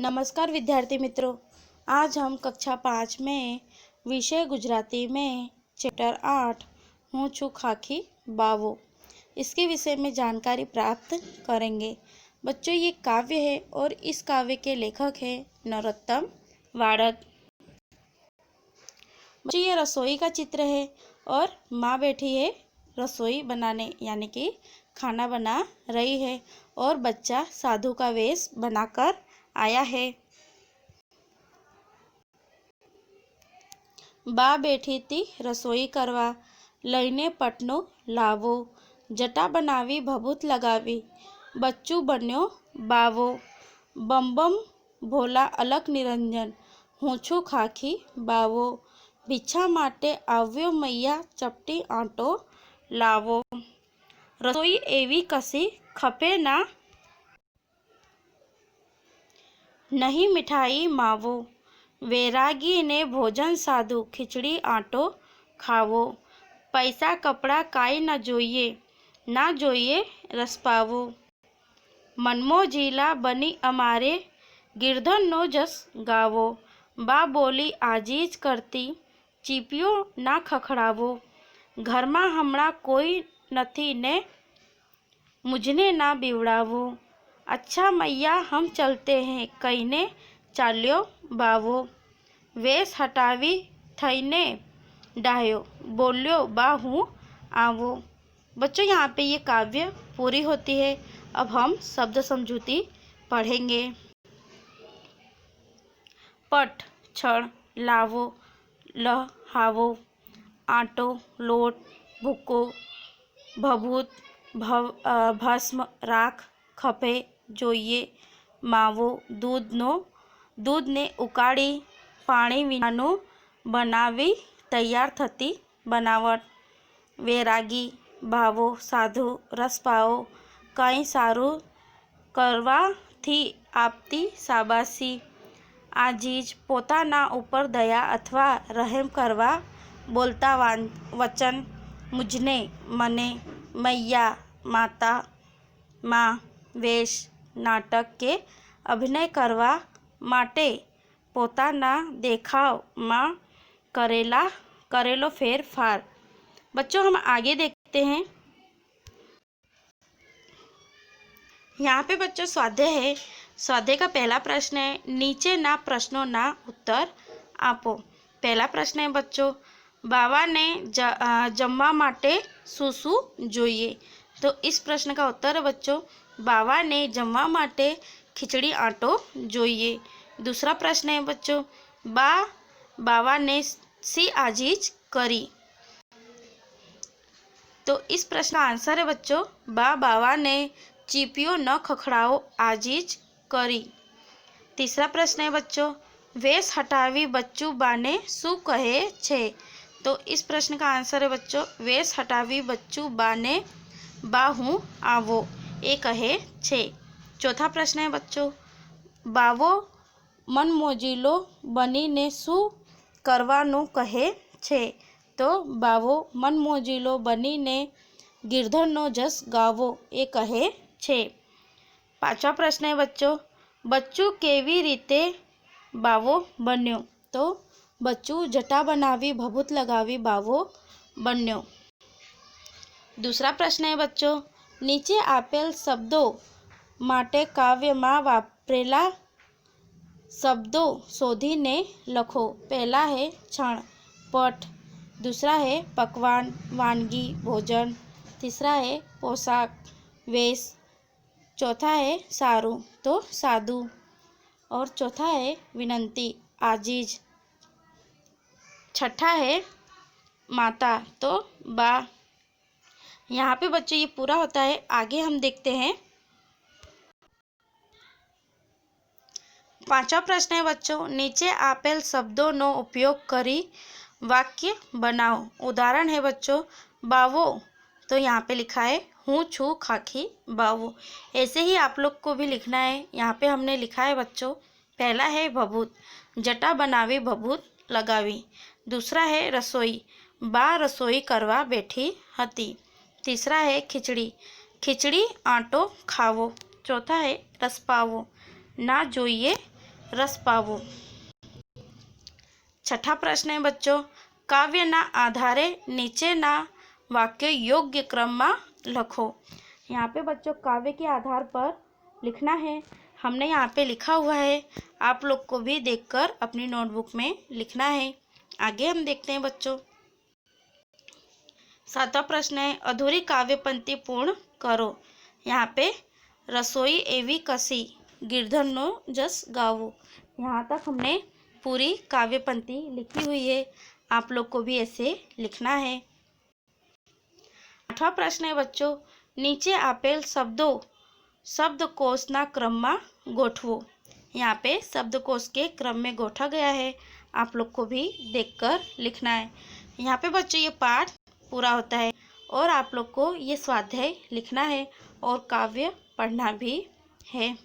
नमस्कार विद्यार्थी मित्रों, आज हम कक्षा 5 में विषय गुजराती में चैप्टर 8 हूँ छू खाकी बावो इसके विषय में जानकारी प्राप्त करेंगे। बच्चों, ये काव्य है और इस काव्य के लेखक है नरोत्तम वाड़क। बच्चों, ये रसोई का चित्र है और माँ बैठी है रसोई बनाने, यानी कि खाना बना रही है और बच्चा साधु का वेश बनाकर आया है। बा बैठी थी रसोई करवा, लईने पटनो लावो, जटा बनावी भभूत लगावी, बच्चू बन्यो बावो, बम बम भोला अलक निरंजन, हूँ छू खाखी बावो, भीछा माटे આવ્યો मैया चपटी आटो लावो। रसोई एवी कसी खपे ना, नहीं मिठाई मावो, वैरागी ने भोजन साधु खिचड़ी आटो खावो, पैसा कपड़ा काई न जोइए, ना जोइए रस पावो, मनमो झीला बनी अमारे गिरधन नो जस गावो, बा बोली आजीज करती चीपियो ना खखड़ावो, घर में हमणा कोई नथी ने मुझने ना बीवड़ावो, अच्छा मैया हम चलते हैं कहीने चाल्यो बावो, वेश हटावी थईने डाह्यो, बोल्यो बा हूँ आवो। बच्चों, यहाँ पे ये काव्य पूरी होती है। अब हम शब्द समझूती पढ़ेंगे। पट छड़, लावो लहावो, आटो लोट, भूको भभूत भस्म राख, खपे જોઈએ, मावो दूध ने उकाળી पाणी विनाનું बनावी तैयार थती बनावट, वैरागी भावो साधु रस पावो, કંઈ સારું કરવાથી આપતી શાબાશી, આજીજ પોતાના ઉપર દયા અથવા રહેમ કરવા બોલતા વચન, મુझने મને, मैया माता माँ, वेश नाटक के अभिनय करवा माटे पोताना देखावमां करेलो फेरफार। बच्चों, हम आगे देखते हैं। यहाँ पे बच्चों स्वाध्याय है। स्वाध्याय का पहला प्रश्न है, नीचे ना प्रश्नों ना उत्तर आपो। पहला प्रश्न है बच्चों, बाबा ने जमवा माटे शू જોઈએ। तो इस प्रश्न का उत्तर है बच्चों, बाबा ने जमवा माटे खिचड़ी आटो જોઈએ। दूसरा प्रश्न है बच्चों, बाबा ने सी आजीज करी। तो इस प्रश्न का आंसर है बच्चों, बाबा ने चीपियो न खखड़ाओ आजीज करी। तीसरा प्रश्न है बच्चों, वेश हटावी बच्चू बाने शू कहे छे। तो इस प्रश्न का आंसर है बच्चों, वेश हटावी बच्चू बाने बा हूँ आवो ए कहे छे। चौथा प्रश्न है बच्चों, बावो मनमोजीलो बनीने शू करवानुं कहे छे। तो बावो मनमोजीलो बनीने गिरधरनो जस गावो ए कहे छे। पांचवा प्रश्न है बच्चों, बच्चू केवी रीते बावो बन्यो। तो बच्चू जटा बनावी भभूत लगावी बावो बन्यो। दूसरा प्रश्न है बच्चों, नीचे आपेल शब्दों माटे काव्य में वापरेला शब्दों शोधीने लखो। पहला है क्षण पट, दूसरा है पकवान वानगी भोजन, तीसरा है पोशाक वेश, चौथा है सारू तो साधु, और चौथा है विनंती आजीज, छठा है माता तो बा। यहाँ पे बच्चों ये पूरा होता है। आगे हम देखते हैं। पांचवा प्रश्न है बच्चों, नीचे आपेल शब्दों नो उपयोग करी वाक्य बनाओ। उदाहरण है बच्चों, बावो, तो यहाँ पे लिखा है हूँ छू खाकी बावो। ऐसे ही आप लोग को भी लिखना है। यहाँ पे हमने लिखा है बच्चों, पहला है भभूत, जटा बनावी भभूत लगावी। दूसरा है रसोई, बा रसोई करवा बैठी हती। तीसरा है खिचड़ी, खिचड़ी आटो खावो। चौथा है रस पावो, ना જોઈએ रस पावो। छठा प्रश्न है बच्चों, काव्यना आधारे नीचेना वाक्य योग्य क्रम में लखो। यहाँ पे बच्चों काव्य के आधार पर लिखना है। हमने यहाँ पे लिखा हुआ है, आप लोग को भी देखकर अपनी नोटबुक में लिखना है। आगे हम देखते हैं बच्चों। सातवां प्रश्न है, अधूरी काव्य पंक्ति पूर्ण करो। यहाँ पे रसोई एवी कसी गिरधनो जस गावो। यहाँ तक हमने पूरी काव्य पंक्ति लिखी हुई है, आप लोग को भी ऐसे लिखना है। आठवां प्रश्न है बच्चों, नीचे आपेल शब्दों शब्दकोशना क्रम में गोठवो। यहाँ पे शब्दकोश के क्रम में गोठा गया है, आप लोग को भी देखकर लिखना है। यहाँ पे बच्चों ये पाठ पूरा होता है और आप लोग को ये स्वाध्याय लिखना है और काव्य पढ़ना भी है।